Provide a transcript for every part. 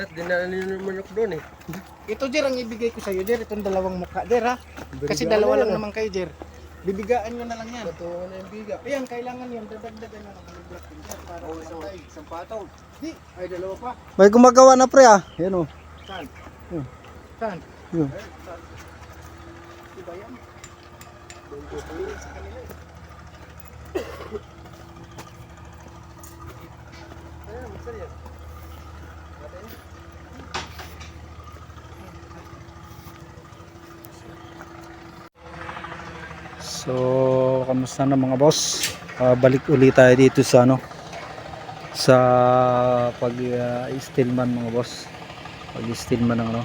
At dinala niyo naman ako doon eh. Ito, Jer, ang ibigay ko sa iyo, Jer. Itong dalawang mukha, Jer, ha? Kasi Bibigaan dalawa na lang yan, naman kayo, Jer. Bibigaan nyo na lang yan. Totoo na yung biga. Ayan, kailangan yan. Dadagdagan na lang ang block din, Jer. Para matay. Isang patong. Di, ay dalawa pa. May gumagawa na pre ah. Yan o. Saan? Yun. Saan? Yun. Diba yan? Sa kanila eh. Ayan, masal yan. So, kamusta na mga boss? Balik ulit tayo dito sa ano, sa pag-steelman mga boss. Pag-steelman ng ano,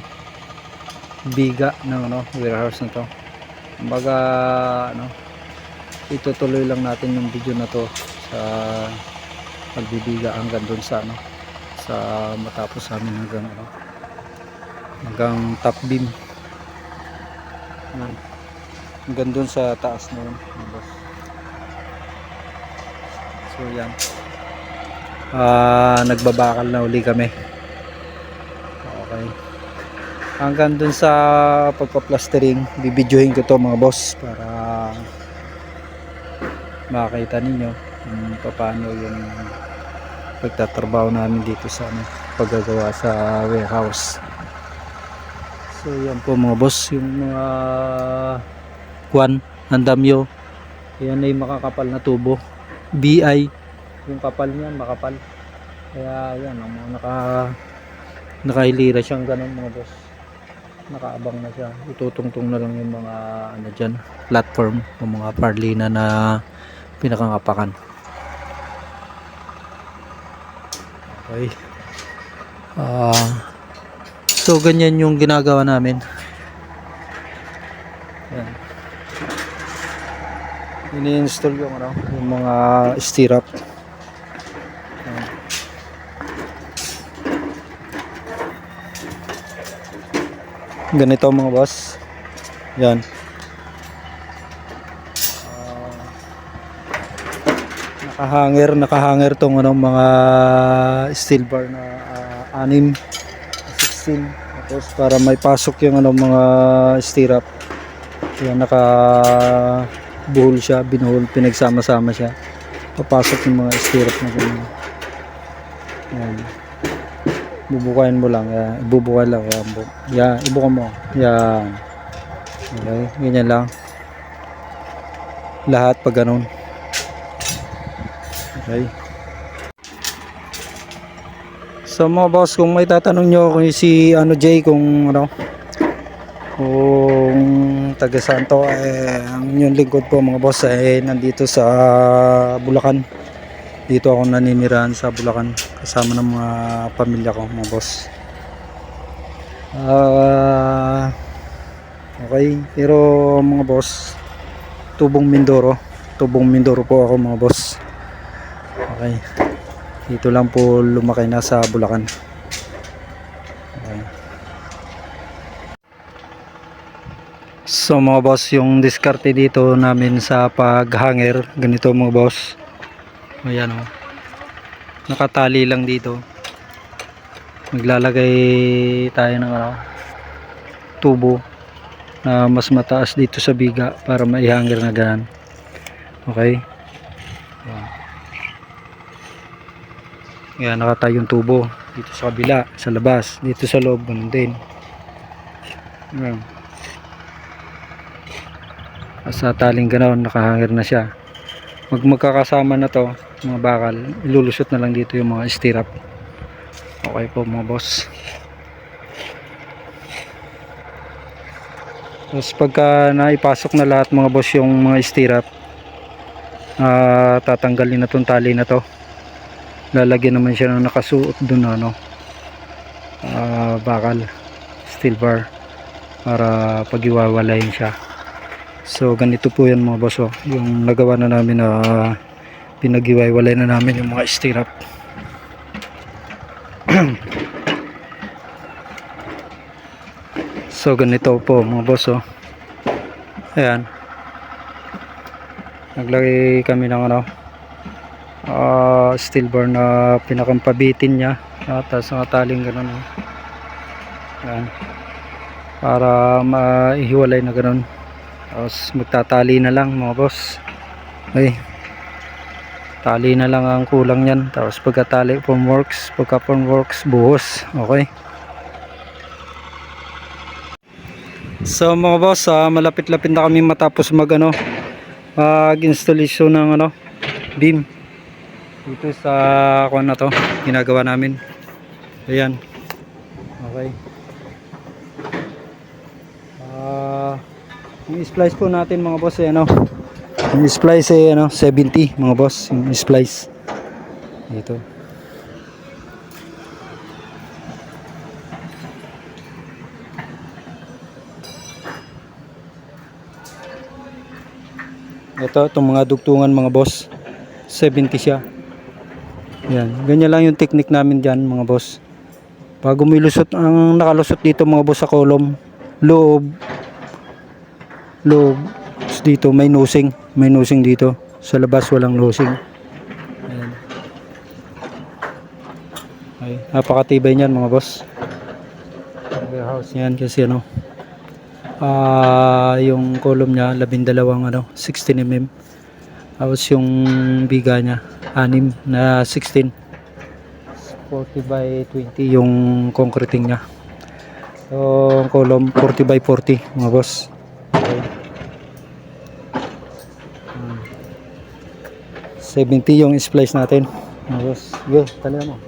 biga ng ano, warehouse na to. Kumbaga ano, itutuloy lang natin yung video na to sa pagbibiga hanggang dun sa ano, sa matapos namin hanggang ano, hanggang top beam. Yan. Hanggang dun sa taas na yun mga boss. So yan, nagbabakal na uli kami. Okay, hanggang dun sa pagpa-plastering bibidyohin ko to mga boss para makita ninyo kung paano yung pagtatrabaho namin dito sa ano, paggagawa sa warehouse. So yan po mga boss, yung mga kwan, andamyo, yan ay makakapal na tubo, BI, yung kapal niyan makapal, kaya yan ang mga nakahilira siyang ganun mga boss, nakaabang na siya, itutungtong na lang yung mga ano dyan, platform o mga parlina na pinakangapakan. Okay, so ganyan yung ginagawa namin. Yan, ini-install yung ano, yung mga stirrup. Yan. Ganito mga boss. Yan. Nakahanger tong ano, mga steel bar na 6, 16. Tapos para may pasok yung ano, mga stirrup. Yan, buhol siya, binuhol, pinagsama-sama siya, papasok yung mga stirrup na ganyan. Yan, bubukayin mo lang, yan, ibubukayin lang yan, yan, ibuka mo yan. Okay, ganyan lang lahat pag ganun. Okay, so mga boss, kung may tatanong nyo kung si ano Jay, kung ano, kung taga Santo, ang inyong lingkod po mga boss ay nandito sa Bulacan. Dito ako naninirahan sa Bulacan kasama ng mga pamilya ko mga boss. Okay, pero mga boss, Tubong Mindoro po ako mga boss. Okay, dito lang po lumaki na sa Bulacan. Okay. So mga boss, yung diskarte dito namin sa paghanger, ganito mga boss. Ayan o, nakatali lang dito. Maglalagay tayo ng ano, tubo na mas mataas dito sa biga para maihanger na ganan. Okay, ayan, nakatayo yung tubo dito sa kabila, sa labas, dito sa loob, ganun din. Ayan, sa taling ganoon, nakahanger na siya. Magkakasama na to mga bakal, ilulusot na lang dito yung mga stirrup. Okay po mga boss. Tapos pagka naipasok na lahat mga boss yung mga stirrup, tatanggalin na tong tali na to, lalagyan naman siya ng nakasuot dun ano, bakal, steel bar, para pag-iwawalayin siya. So ganito po yan mga boss, yung nagawa na namin na pinag-iwalay na namin yung mga stirrup. So ganito po mga boss, ayan, naglagay kami ng ano, steel bar na pinakampabitin niya Tapos nakataling ganun. Yan. Para maihiwalay na ganun. Tapos magtatali na lang mga boss. Okay. Tali na lang ang kulang yan. Tapos pagkatali formworks, pagka formworks buhos. Okay. So mga boss, malapit-lapit na kami matapos mag-installation ng beam dito sa kuan na to, ginagawa namin. Ayan. Okay. Yung splice po natin mga boss yung splice 70 mga boss, yung splice dito. Itong mga dugtungan mga boss 70 siya. Yan, ganyan lang yung technique namin dyan mga boss. Bago may lusot, ang nakalusot dito mga boss sa column, loob dito may nosing dito, sa labas walang nosing. Ayan. Ay, napakatibay niyan mga boss. Warehouse niyan kasi yung column niya 12 16 mm. Tapos yung biga niya 6 na 16, 40 by 20 yung concreting niya. So column 40 by 40 mga boss. Okay. 70 yung splice natin mga boss. Go, tali mo.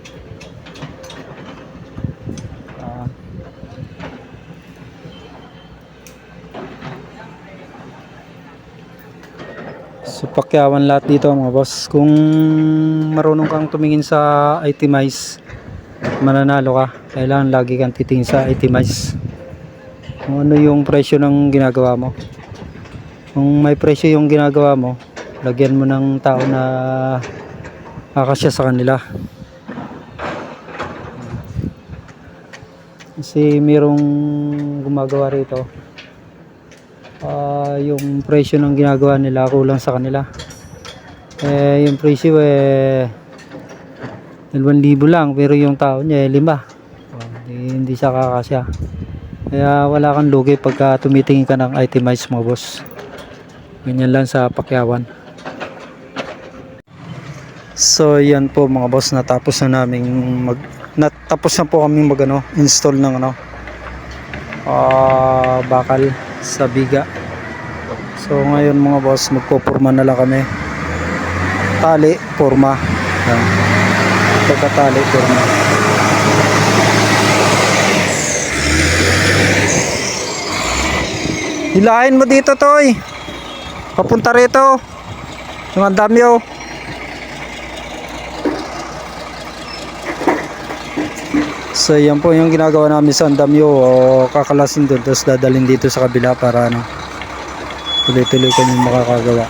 So pakyawan lahat dito mga boss. Kung marunong kang tumingin sa itemize, mananalo ka. Kailangan lagi kang titingin sa itemize. Kung ano yung presyo ng ginagawa mo. Kung may presyo yung ginagawa mo, lagyan mo ng tao na kakasya sa kanila. Kasi mayroong gumagawa rito, yung presyo ng ginagawa nila kulang sa kanila. Yung presyo 2,000 lang, pero yung tao niya 5. Hindi siya kakasya. Kaya wala kang lugi pagka tumitingin ka ng itemize mo boss. Ganyan lang sa pakyawan. So yan po mga boss, natapos na po kami install ng bakal sa biga. So ngayon mga boss, magpo-forma na lang kami. Tali, forma. Yan. Pagkatali, forma. Hilahin mo dito, Toy. Papunta rito. Yung andamyo. So yan po yung ginagawa namin sa andamyo, kakalasin doon tapos dadalhin dito sa kabila para tuloy-tuloy kami makakagawa.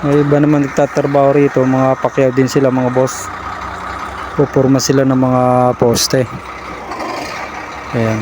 May iba naman nagtatrabaho rito, mga pakyaw din sila mga boss. Pupurma sila ng mga poste. Ayan.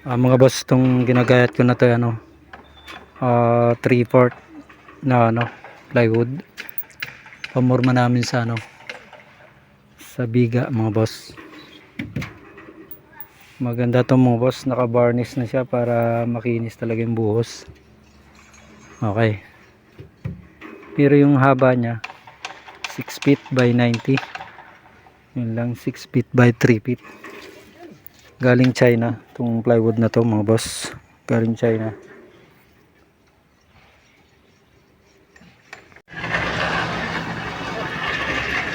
Mga boss, itong ginagayat ko na to, 3/4 na plywood. Pamorma namin sa sa biga, mga boss. Maganda to, mga boss, naka-varnish na siya para makinis talaga yung buhos. Okay, pero yung haba niya 6 feet by 90, yun lang, 6 feet by 3 feet. Galing China itong plywood na to, mga boss, galing China.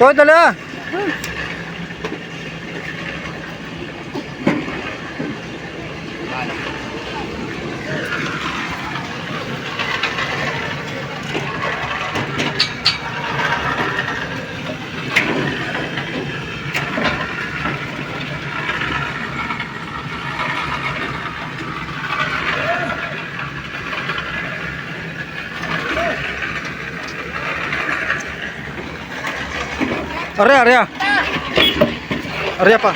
To, dala. Arya. Arya pa.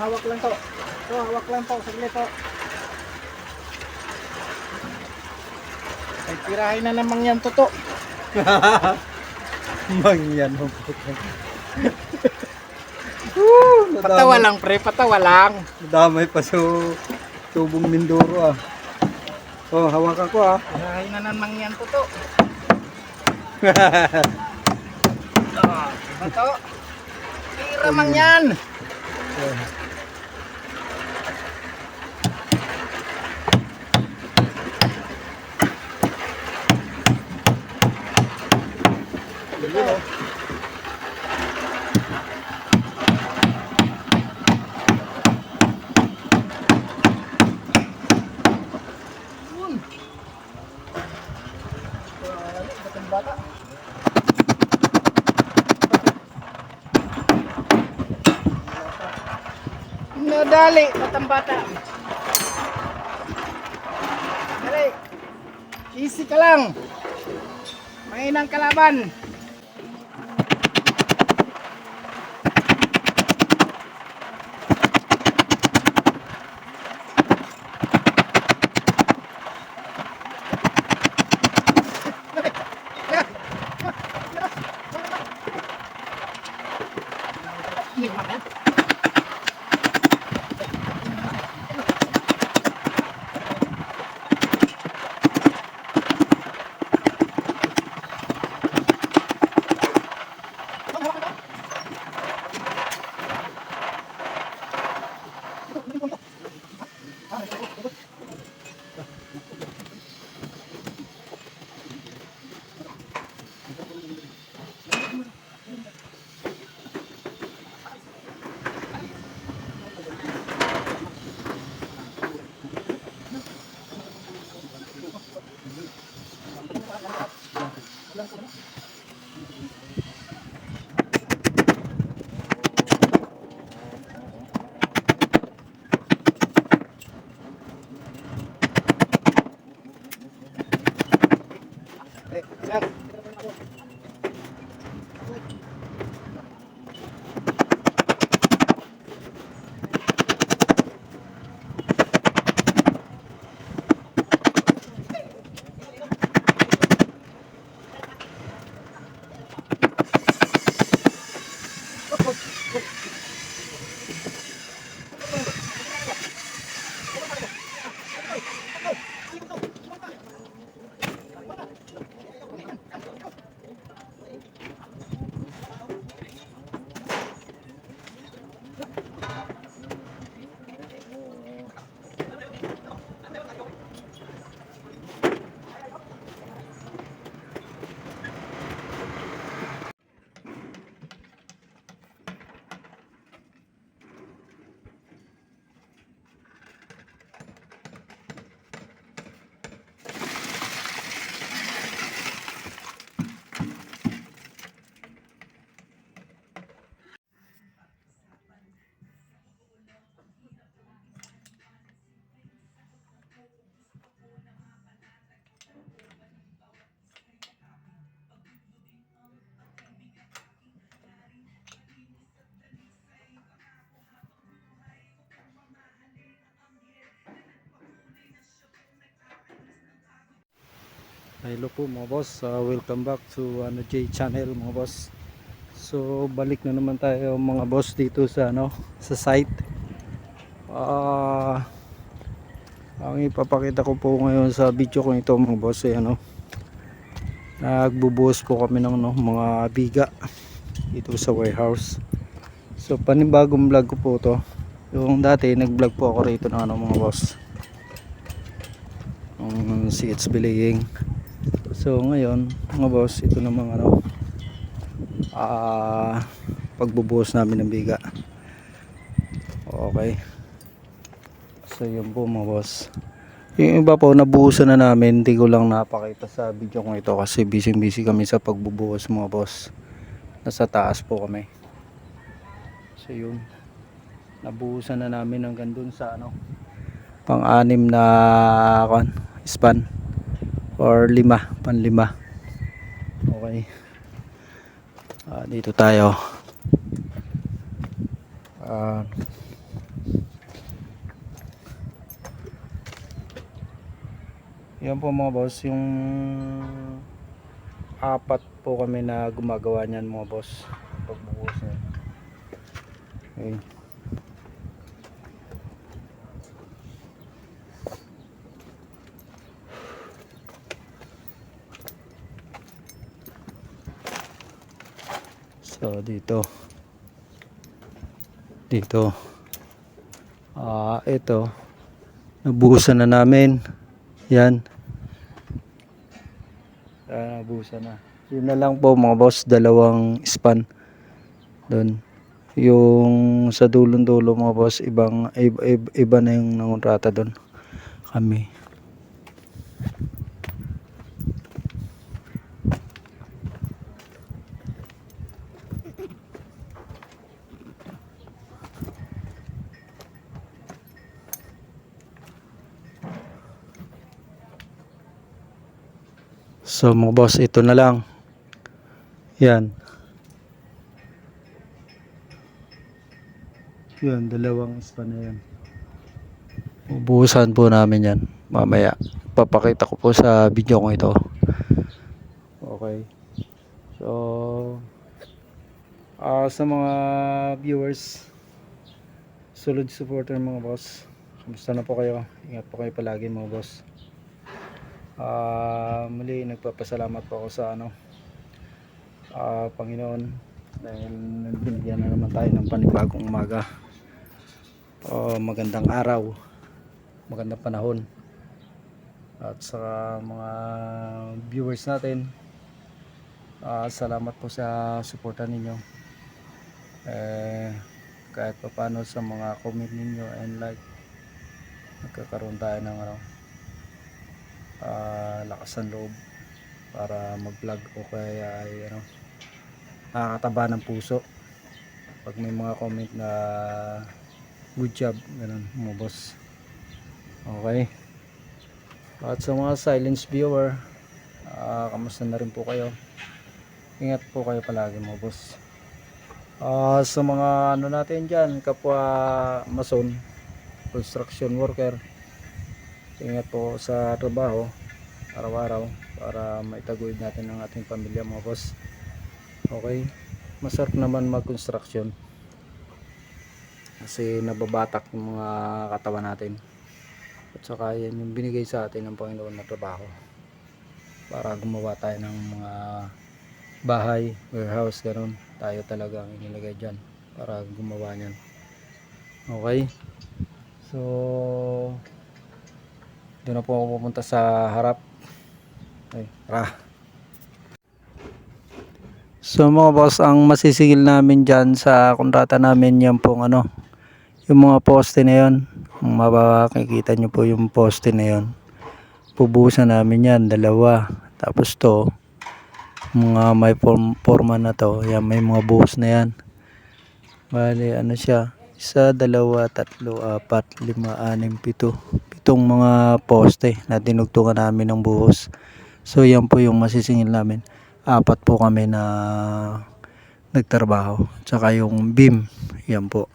Hawak lang to. Hawak lang po, saglit po. Ay, tirahin na namang yan to. Mangyan mo. Patawa lang, pre, patawa lang. Damay pa sa tubong Mindoro. Hawakan ko. Tirahin na namang yan to. Bato. Tira mang yan. Bata. Nadali, batang bata. Dali. Easy ka lang. Mainang kalaban. Hello po mga boss, welcome back to J channel mga boss. So balik na naman tayo mga boss dito sa sa site. Ang ipapakita ko po ngayon sa video ko ito mga boss ay nagbubuhos po kami ng mga biga dito sa warehouse. So panibagong vlog ko po to. Yung dati nag-vlog po ako rito ng mga boss. CH Biliging. So ngayon mga boss, ito namang pagbubuhos namin ng biga. Okay. So yun po mga boss. Yung iba po nabuhusan na namin, hindi ko lang napakita sa video kong ito kasi busy kami sa pagbubuhos mga boss. Nasa taas po kami. So yun. Nabuhusan na namin hanggang dun sa pang-anim na span. Or panlima. Okay. Dito tayo. Yan po mga boss, yung apat po kami na gumagawa niyan mga boss. Pagbubuhos niyan. Okay. So dito ito nabuhusan na namin yan, nabuhusan na. Yun na lang po mga boss, dalawang span doon. Yung sa dulong-dulo mga boss, iba na yung nangontrata doon kami. So mga boss, ito na lang. Yan. Yan, dalawang span na yan. Ubuhusan po namin yan mamaya. Papakita ko po sa video ko ito. Okay. So sa mga viewers, solid supporter mga boss, kamusta na po kayo? Ingat po kayo palagi mga boss. Muli nagpapasalamat po ako sa Panginoon dahil binigyan na naman tayo ng panibagong umaga. Magandang araw, magandang panahon. At sa mga viewers natin, salamat po sa suporta ninyo. Kahit pa paano sa mga comment ninyo and like, nagkakaroon tayo ng lakas ng loob para mag-vlog o kaya ay nakakataba ng puso pag may mga comment na good job, ganun mga boss. Okay. At sa mga silence viewer, kamusta na rin po kayo? Ingat po kayo palagi mga boss. Sa mga natin dyan, kapwa mason, construction worker, ingat po sa trabaho araw-araw para maitaguyod natin ang ating pamilya mga boss. Okay. Masarap naman mag-construction kasi nababatak yung mga katawan natin. At saka yan yung binigay sa atin ng Panginoon na trabaho para gumawa tayo ng mga bahay, warehouse, ganun. Tayo talaga ang inilagay dyan para gumawa nyan. Okay. So doon na po ako pupunta sa harap. Ay, tara. So mga boss, ang masisigil namin dyan sa kontrata namin yan pong yung mga poste na yun. Makikita nyo po yung poste na yun. Pubusan namin yan, dalawa. Tapos to, mga may forma na to, yan, may mga buhos na yan. Bali, siya? 1, 2, 3, 4, 5, 6, 7. Pitong mga poste na tinugtungan namin ng buhos. So yan po yung masisingil namin. 4 po kami na nagtrabaho. Tsaka yung beam, yan po.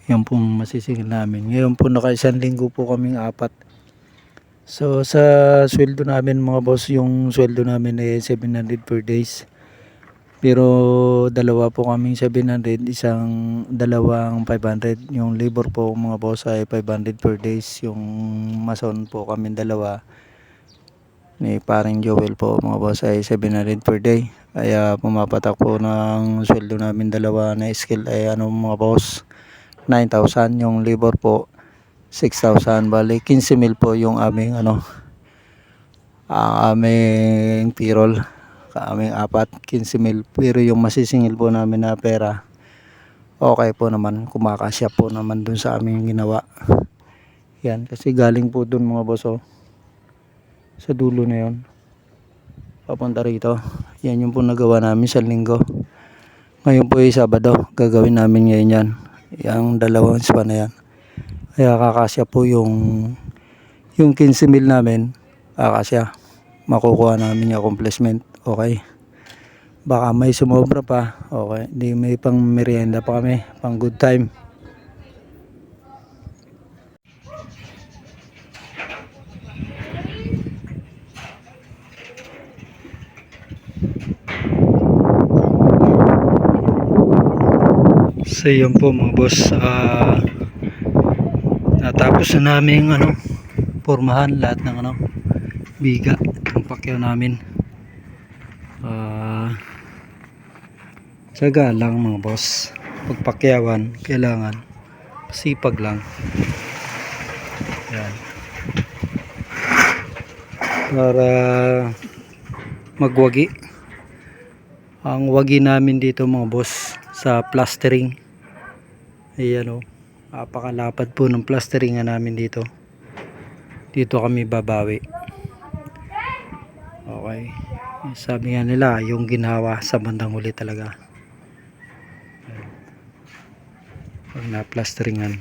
Yan po masisingil namin. Ngayon po naka 1 linggo po kaming 4. So sa sweldo namin mga boss, yung sweldo namin ay 700 per days. Pero dalawa po kaming 700, dalawang 500. Yung labor po mga boss ay 500 per days. Yung mason po kami dalawa ni paring Joel po mga boss ay 700 per day. Kaya pumapatak po ng sweldo namin dalawa na skill ay mga boss, 9,000. Yung labor po 6,000. Bali 15,000 po yung aming aming payroll, aming apat 15,000. Pero yung masisingil po namin na pera, okay po naman, kumakasya po naman dun sa aming ginawa. Yan, kasi galing po dun mga boss sa dulo na yon papunta rito. Yan yung po nagawa namin sa linggo. Ngayon po ay Sabado, gagawin namin ngayon yan, yung dalawang span na yan. Kaya kakasya po yung 15,000 namin, kakasya, makukuha namin yung accomplishment. Okay, baka may sumobra pa, okay, di may pang merienda pa kami, pang good time. So yun po mga boss, natapos na namin pormahan lahat ng biga ng pakyaw namin. Tsaga lang mga boss, pagpakyawan kailangan sipag lang. Yan, para magwagi. Ang wagi namin dito mga boss sa plastering, ayan napakalapad po ng plastering namin dito. Dito kami babawi. Okay, sabi nga nila yung ginawa sa bandang huli talaga pag na plasteringan.